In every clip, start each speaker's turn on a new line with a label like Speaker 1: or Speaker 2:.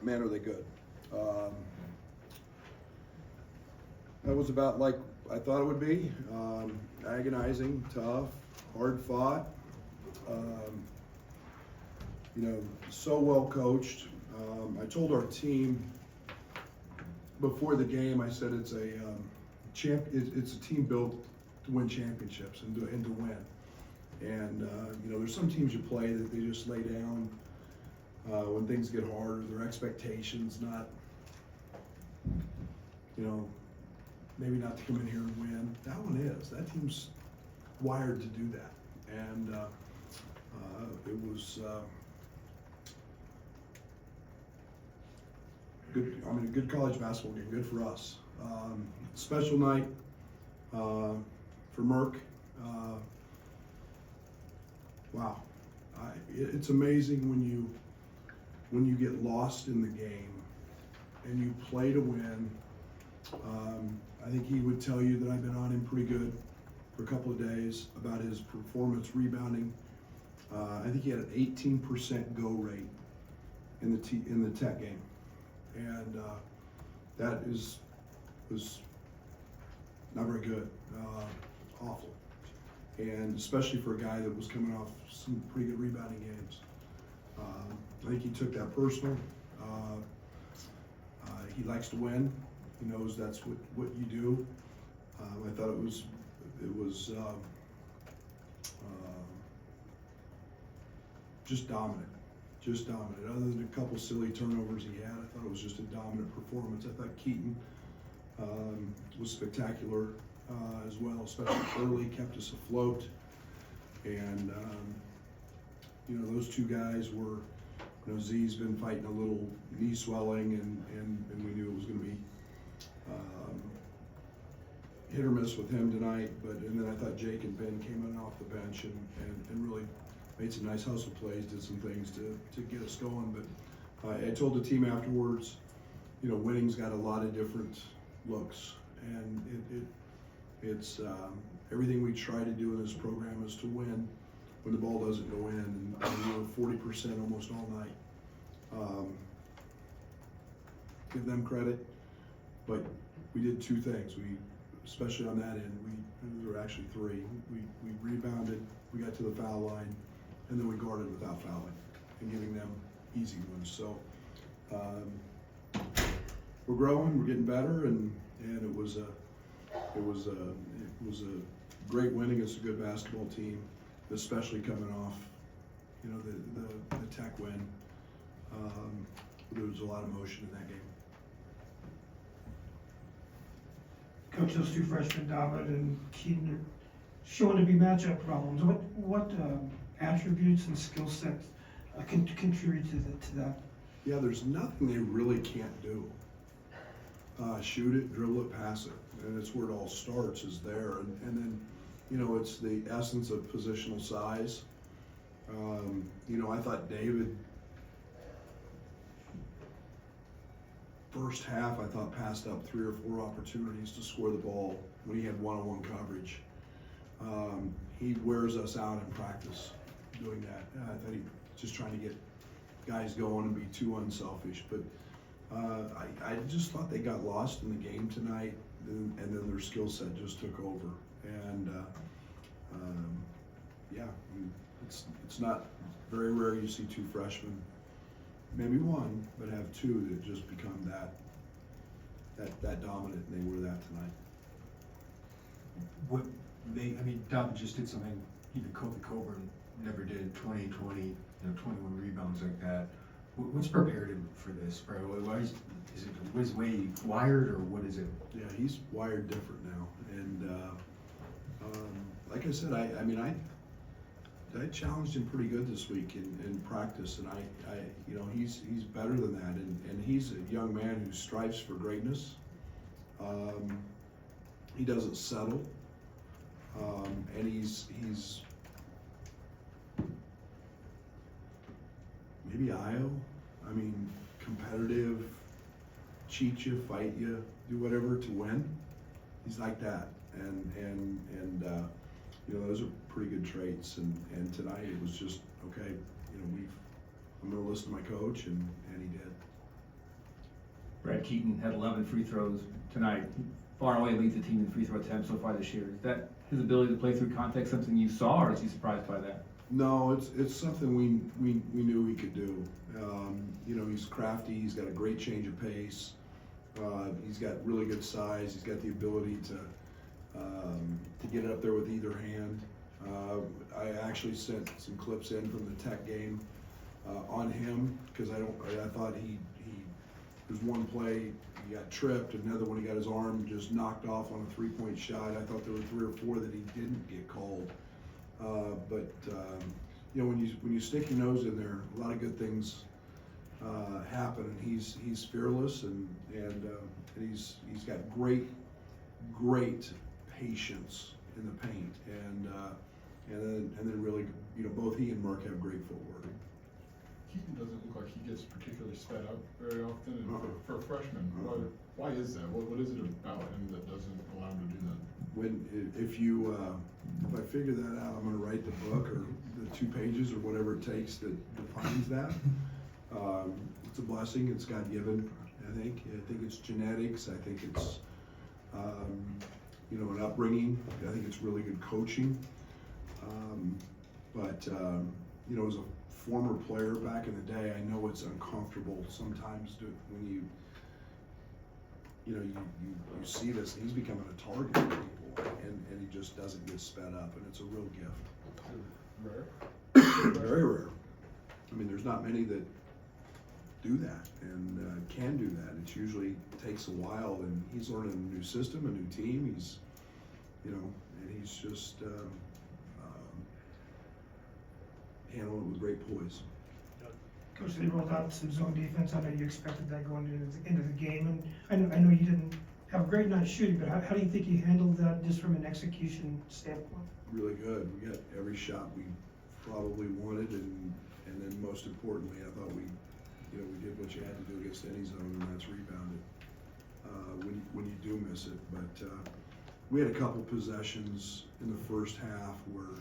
Speaker 1: man, are they good. That was about like I thought it would be. Agonizing, tough, hard fought. So well coached. I told our team before the game, I said it's a team built to win championships and to win. And there's some teams you play that they just lay down when things get hard. Their expectations not, maybe not to come in here and win. That one is. That team's wired to do that, and it was good. I mean, a good college basketball game. Good for us. Special night for Merck. Wow, it's amazing when you get lost in the game and you play to win. I think he would tell you that I've been on him pretty good for a couple of days about his performance rebounding. I think he had an 18% go rate in the Tech game, and that was not very good, awful, and especially for a guy that was coming off some pretty good rebounding games. I think he took that personal. He likes to win. He knows that's what you do. I thought it was just dominant. Other than a couple silly turnovers he had, I thought it was just a dominant performance. I thought Keaton was spectacular as well, especially early, kept us afloat. And those two guys were. Z's been fighting a little knee swelling, and we knew it was going to be hit or miss with him tonight. And then I thought Jake and Ben came in off the bench and really made some nice hustle plays, did some things to get us going. But I told the team afterwards, winning's got a lot of different looks, and it's everything we try to do in this program is to win when the ball doesn't go in, and we were 40% almost all night. Give them credit, but we did two things. Especially on that end, there were actually three. We rebounded, we got to the foul line, and then we guarded without fouling and giving them easy ones. So we're growing, we're getting better, and it was a great win against a good basketball team, especially coming off, the Tech win. There was a lot of motion in that game.
Speaker 2: Coach, those two freshmen, David and Keaton, are showing to be matchup problems. What attributes and skill sets can contribute to that?
Speaker 1: Yeah, there's nothing they really can't do. Shoot it, dribble it, pass it, and it's where it all starts is there. And then, it's the essence of positional size. I thought David, first half, I thought passed up 3 or 4 opportunities to score the ball when he had one-on-one coverage. He wears us out in practice doing that. I thought he just trying to get guys going and be too unselfish. But I just thought they got lost in the game tonight, and then their skill set just took over. And it's not very rare you see two freshmen, maybe one, but have two that just become that dominant, and they were that tonight.
Speaker 3: David just did something even Kobe Coburn never did, 20, 21 rebounds like that. What's prepared him for this, bro? Is it his way wired, or what is it?
Speaker 1: Yeah, he's wired different now, and like I said, I challenged him pretty good this week in practice, and he's better than that, and he's a young man who strives for greatness. He doesn't settle, and he's maybe competitive, cheat you, fight you, do whatever to win. He's like that, and those are pretty good traits. And tonight it was just okay. I'm going to listen to my coach, and he did.
Speaker 4: Brad Keaton had 11 free throws tonight. Far away leads the team in free throw attempts so far this year. Is that his ability to play through contact something you saw, or is he surprised by that?
Speaker 1: No, it's something we knew he could do. You know, he's crafty. He's got a great change of pace. He's got really good size. He's got the ability to get it up there with either hand. I actually sent some clips in from the Tech game on him because I thought he there's one play he got tripped, another one he got his arm just knocked off on a 3-point shot. I thought there were 3 or 4 that he didn't get called. You know, when you stick your nose in there, a lot of good things happen, and he's fearless and he's got great patience in the paint, and then really, you know, both he and Mark have great footwork.
Speaker 5: Keaton doesn't look like he gets particularly sped up very often, and for a freshman, why is that? What is it about him that doesn't allow him to do that?
Speaker 1: If I figure that out, I'm going to write the book or the 2 pages or whatever it takes that defines that. It's a blessing. It's God-given. I think it's genetics. I think it's you know, an upbringing. I think it's really good coaching. You know, as a former player back in the day, I know it's uncomfortable sometimes when you see this, and he's becoming a target for people, and he just doesn't get sped up, and it's a real gift.
Speaker 5: Rare.
Speaker 1: Very rare. I mean, there's not many that do that and can do that. It usually takes a while, and he's learning a new system, a new team. He's, you know, and he's just handling it with great poise.
Speaker 2: Coach, they rolled out some zone defense. I know you expected that going into the game, and I know you didn't have a great night shooting, but how do you think you handled that just from an execution standpoint?
Speaker 1: Really good. We got every shot we probably wanted, and then most importantly, I thought we did what you had to do against any zone, and that's rebounded when you do miss it. But we had a couple possessions in the first half where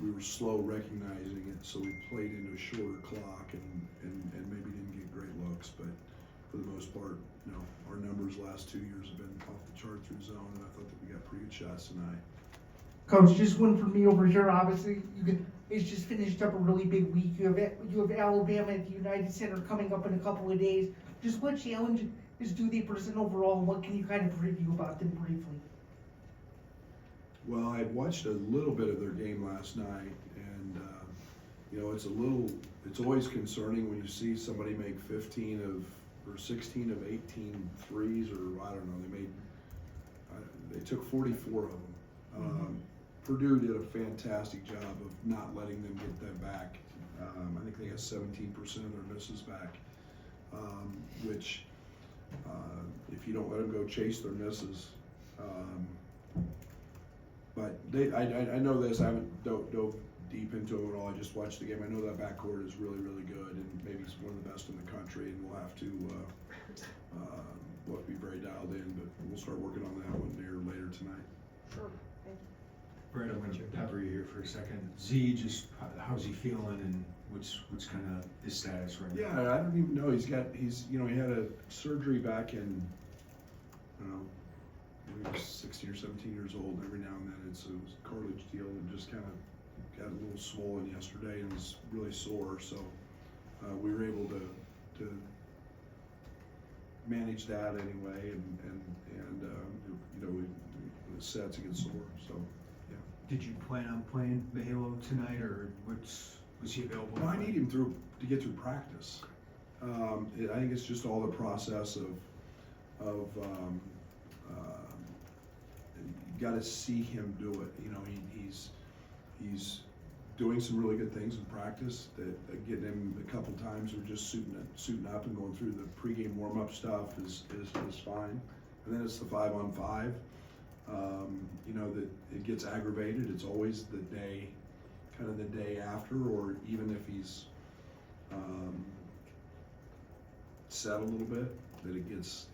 Speaker 1: we were slow recognizing it, so we played into a shorter clock and maybe didn't get great looks. But for the most part, you know, our numbers last 2 years have been off the chart through zone, and I thought that we got pretty good shots tonight.
Speaker 6: Coach, just one for me over here. Obviously, it's just finished up a really big week. You have Alabama at the United Center coming up in a couple of days. Just what challenges do they present overall, and what can you kind of review about them briefly?
Speaker 1: Well, I watched a little bit of their game last night, and you know, it's always concerning when you see somebody make 16 of 18 threes, or I don't know, they took 44 of them. Purdue did a fantastic job of not letting them get that back. I think they got 17% of their misses back, which if you don't let them go chase their misses. But I know this. I haven't dove deep into it at all. I just watched the game. I know that backcourt is really, really good, and maybe it's one of the best in the country. And we'll have to be very dialed in. But we'll start working on that one later tonight.
Speaker 6: Sure.
Speaker 3: Brad, I'm going to pepper you here for a second. Z, just how's he feeling, and what's kind of his status right now?
Speaker 1: Yeah, I don't even know. He had a surgery back in, I don't know, maybe he was 16 or 17 years old. Every now and then it was a cartilage deal, and just kind of got a little swollen yesterday and was really sore. So we were able to manage that anyway, and you know, we was set to get sore. So yeah.
Speaker 3: Did you plan on playing Mahalo tonight, or was he available?
Speaker 1: No, I need him to get through practice. I think it's just all the process of you got to see him do it. You know, he's doing some really good things in practice. That getting him a couple times or just suiting up and going through the pregame warm-up stuff is fine. And then it's the 5-on-5. You know, that it gets aggravated. It's always the day after, or even if he's set a little bit, that it gets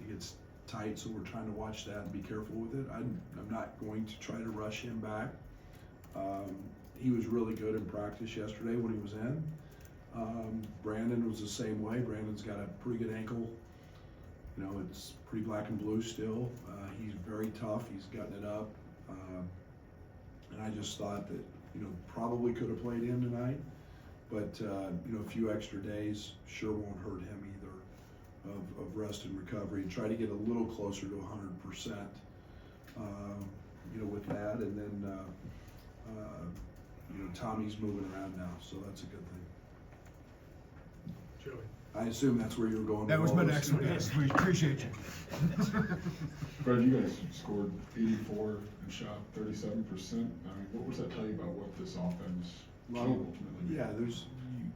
Speaker 1: tight. So we're trying to watch that and be careful with it. I'm not going to try to rush him back. He was really good in practice yesterday when he was in. Brandon was the same way. Brandon's got a pretty good ankle. You know, it's pretty black and blue still. He's very tough. He's gotten it up. And I just thought that, you know, probably could have played him tonight. But, you know, a few extra days sure won't hurt him either of rest and recovery. And try to get a little closer to 100%, you know, with that. And then, you know, Tommy's moving around now, so that's a good thing.
Speaker 7: Joey.
Speaker 1: I assume that's where you were going.
Speaker 8: That
Speaker 1: with
Speaker 8: was my
Speaker 1: all this.
Speaker 8: next one, yes, we appreciate you.
Speaker 5: Brad, you guys scored 84 and shot 37%. I mean, what does that tell you about what this offense can
Speaker 1: Well,
Speaker 5: ultimately be?
Speaker 1: yeah, you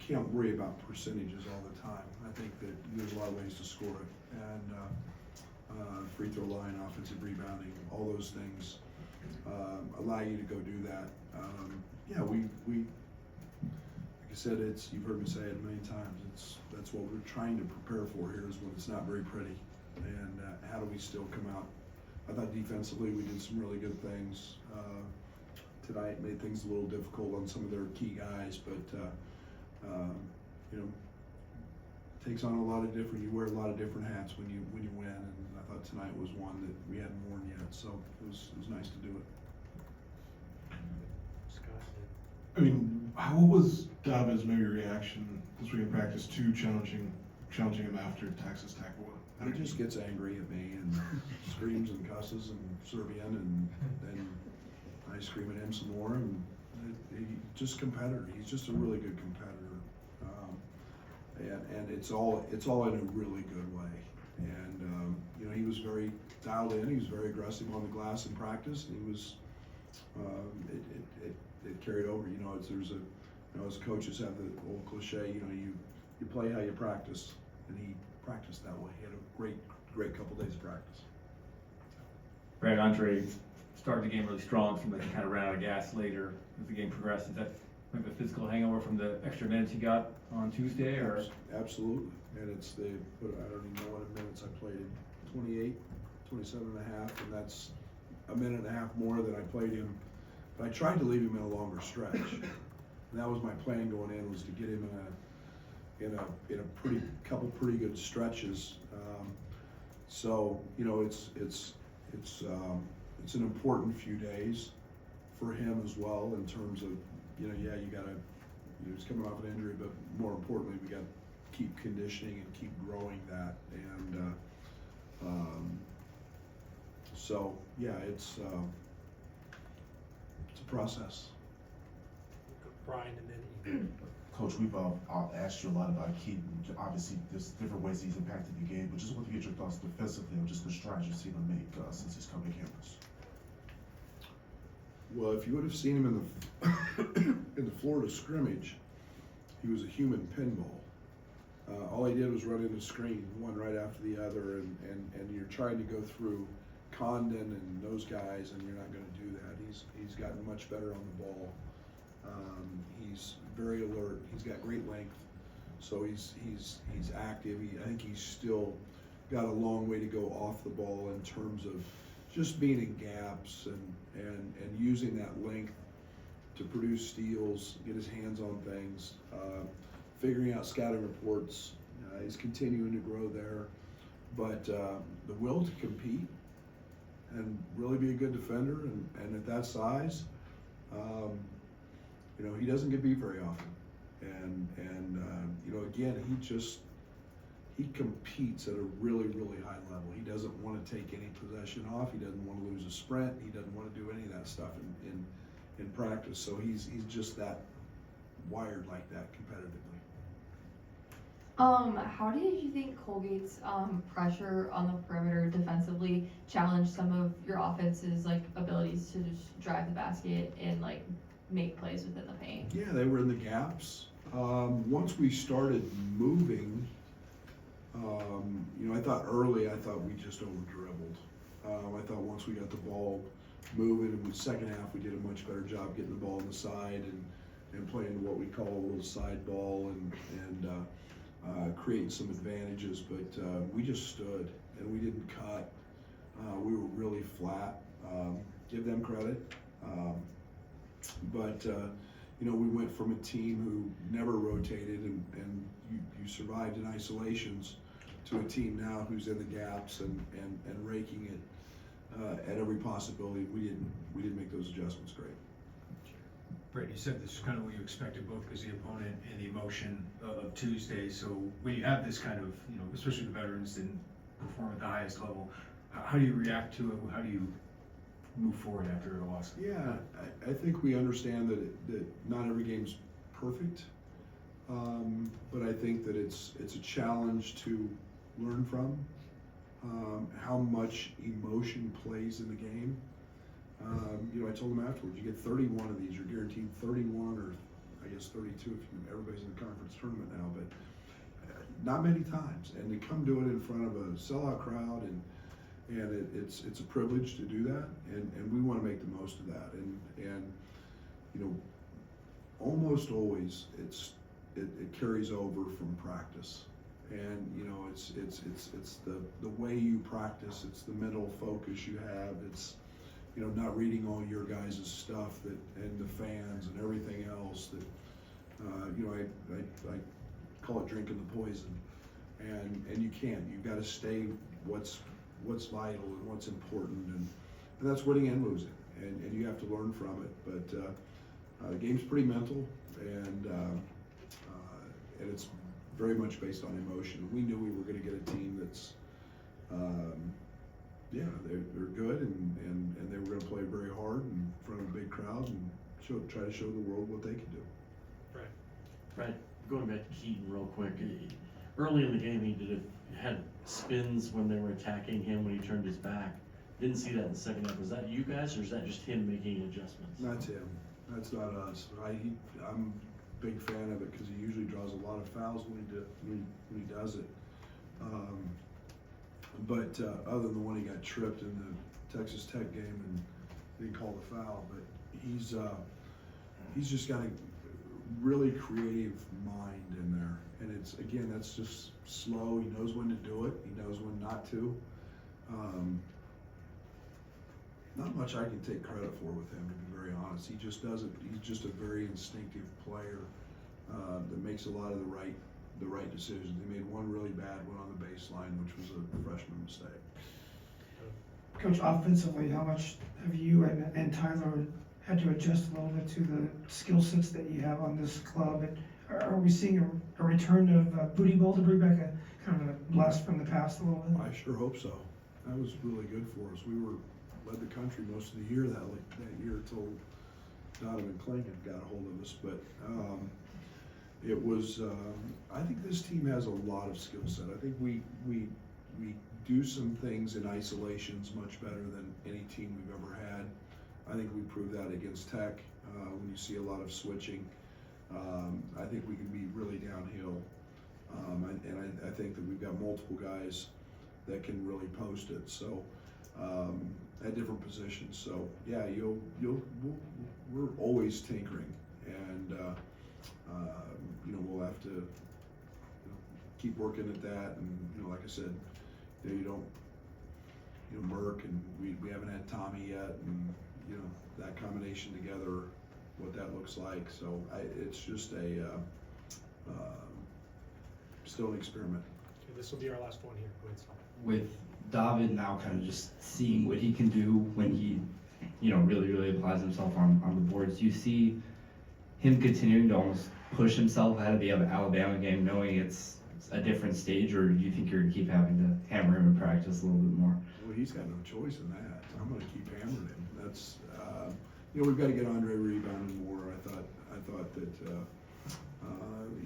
Speaker 1: can't worry about percentages all the time. I think that there's a lot of ways to score it, and free throw line, offensive rebounding, all those things allow you to go do that. Yeah, we like I said, you've heard me say it many times. That's what we're trying to prepare for here, is when it's not very pretty, and how do we still come out? I thought defensively we did some really good things tonight. Made things a little difficult on some of their key guys, but you know, takes on a lot of different. You wear a lot of different hats when you win, and I thought tonight was one that we hadn't worn yet, so it was nice to do it.
Speaker 7: Scott.
Speaker 9: I mean, what was David's maybe reaction this week in practice to challenging him after Texas Tech won?
Speaker 1: He just gets angry at me and screams and cusses and Serbian, and then I scream at him some more, and he just competitor. He's just a really good competitor, and it's all in a really good way. And you know, he was very dialed in. He was very aggressive on the glass in practice, and he was. It carried over. You know, as coaches have the old cliche. You know, you play how you practice, and he practiced that way. He had a great couple days of practice.
Speaker 4: Brad, Andre started the game really strong. Seemed like he kind of ran out of gas later as the game progressed. Is that maybe a physical hangover from the extra minutes he got on Tuesday, or?
Speaker 1: Absolutely. And I don't even know what minutes I played in. 28, 27 and a half, and that's a minute and a half more than I played him. But I tried to leave him in a longer stretch. And that was my plan going in, was to get him in a couple pretty good stretches. So, you know, it's an important few days for him as well, in terms of, you know, he's coming off an injury, but more importantly, we got to keep conditioning and keep growing that. And so, yeah, it's a process.
Speaker 7: Brian, and then
Speaker 10: Coach, we've asked you a lot about Keaton. Obviously, there's different ways he's impacted the game, but just want to get your thoughts defensively on just the strides you've seen him make since he's come to campus.
Speaker 1: Well, if you would have seen him in the Florida scrimmage, he was a human pinball. All he did was run into screen, one right after the other, and you're trying to go through Condon and those guys, and you're not going to do that. He's gotten much better on the ball. He's very alert. He's got great length, so he's active. I think he's still got a long way to go off the ball in terms of just being in gaps and using that length to produce steals, get his hands on things, figuring out scouting reports. He's continuing to grow there, but the will to compete and really be a good defender, and at that size, you know, he doesn't get beat very often, and you know, again, he competes at a really, really high level. He doesn't want to take any possession off. He doesn't want to lose a sprint. He doesn't want to do any of that stuff in practice. So he's just that wired like that competitively.
Speaker 11: How did you think Colgate's pressure on the perimeter defensively challenged some of your offense's abilities to just drive the basket and make plays within the paint?
Speaker 1: Yeah, they were in the gaps. Once we started moving, you know, I thought we just over dribbled. I thought once we got the ball moving in the second half, we did a much better job getting the ball on the side and playing what we call a little side ball and creating some advantages. But we just stood and we didn't cut. We were really flat. Give them credit. But you know, we went from a team who never rotated and you survived in isolations to a team now who's in the gaps and raking it at every possibility. We didn't make those adjustments great.
Speaker 3: Brad, you said this is kind of what you expected, both because the opponent and the emotion of Tuesday. So when you have this kind of, you know, especially the veterans didn't perform at the highest level, how do you react to it? How do you move forward after a loss?
Speaker 1: Yeah, I think we understand that not every game's perfect, but I think that it's a challenge to learn from. How much emotion plays in the game. You know, I told them afterwards, you get 31 of these, you're guaranteed 31 or I guess 32 if everybody's in the conference tournament now, but not many times. And to come do it in front of a sellout crowd and it's a privilege to do that, and we want to make the most of that. And you know, almost always it carries over from practice. And you know, it's the way you practice, it's the mental focus you have, it's, you know, not reading all your guys' stuff and the fans and everything else that, you know, I call it drinking the poison, and you can't. You've got to stay what's vital and what's important, and that's winning and losing, and you have to learn from it. But the game's pretty mental, and it's very much based on emotion. We knew we were going to get a team that's, yeah, they're good, and they were going to play very hard in front of a big crowd and try to show the world what they can do.
Speaker 8: Right, going back to Keaton real quick, early in the game he had spins when they were attacking him when he turned his back. Didn't see that in the second half. Was that you guys, or is that just him making adjustments?
Speaker 1: That's him. That's not us. I'm a big fan of it because he usually draws a lot of fouls when he does it. But other than the one he got tripped in the Texas Tech game and didn't call the foul, but he's just got a really creative mind in there, and it's, again, that's just slow. He knows when to do it. He knows when not to. Not much I can take credit for with him, to be very honest. He just does it. He's just a very instinctive player that makes a lot of the right decisions. He made one really bad one on the baseline, which was a freshman mistake.
Speaker 2: Coach, offensively, how much have you and Tyler had to adjust a little bit to the skill sets that you have on this club? And are we seeing a return of Booty Bowl to bring back a kind of a blast from the past a little bit?
Speaker 1: I sure hope so. That was really good for us. We led the country most of the year that year until Donovan Clingan got a hold of us. But it was, I think this team has a lot of skill set. I think we do some things in isolations much better than any team we've ever had. I think we proved that against Tech when you see a lot of switching. I think we can be really downhill. And I think that we've got multiple guys that can really post it. So at different positions. So yeah, we're always tinkering, and you know, we'll have to keep working at that. And you know, like I said, you don't Merck, and we haven't had Tommy yet, and you know, that combination together, what that looks like. So it's just still an experiment.
Speaker 7: Okay, this will be our last one here. Go ahead, Scott.
Speaker 12: With David now kind of just seeing what he can do when he, you know, really applies himself on the boards, do you see him continuing to almost push himself ahead of the Alabama game, knowing it's a different stage, or do you think you're going to keep having to hammer him in practice a little bit more?
Speaker 1: Well, he's got no choice in that. I'm going to keep hammering him. That's, you know, we've got to get Andre rebounding more. I thought that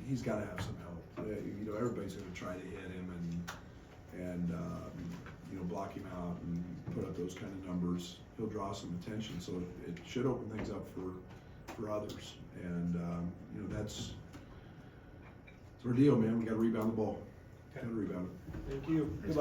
Speaker 1: he's got to have some help. You know, everybody's going to try to hit him and you know, block him out and put up those kind of numbers. He'll draw some attention, so it should open things up for others. And you know, that's our deal, man. We got to rebound the ball. Got to rebound it.
Speaker 7: Thank you.
Speaker 1: Good luck.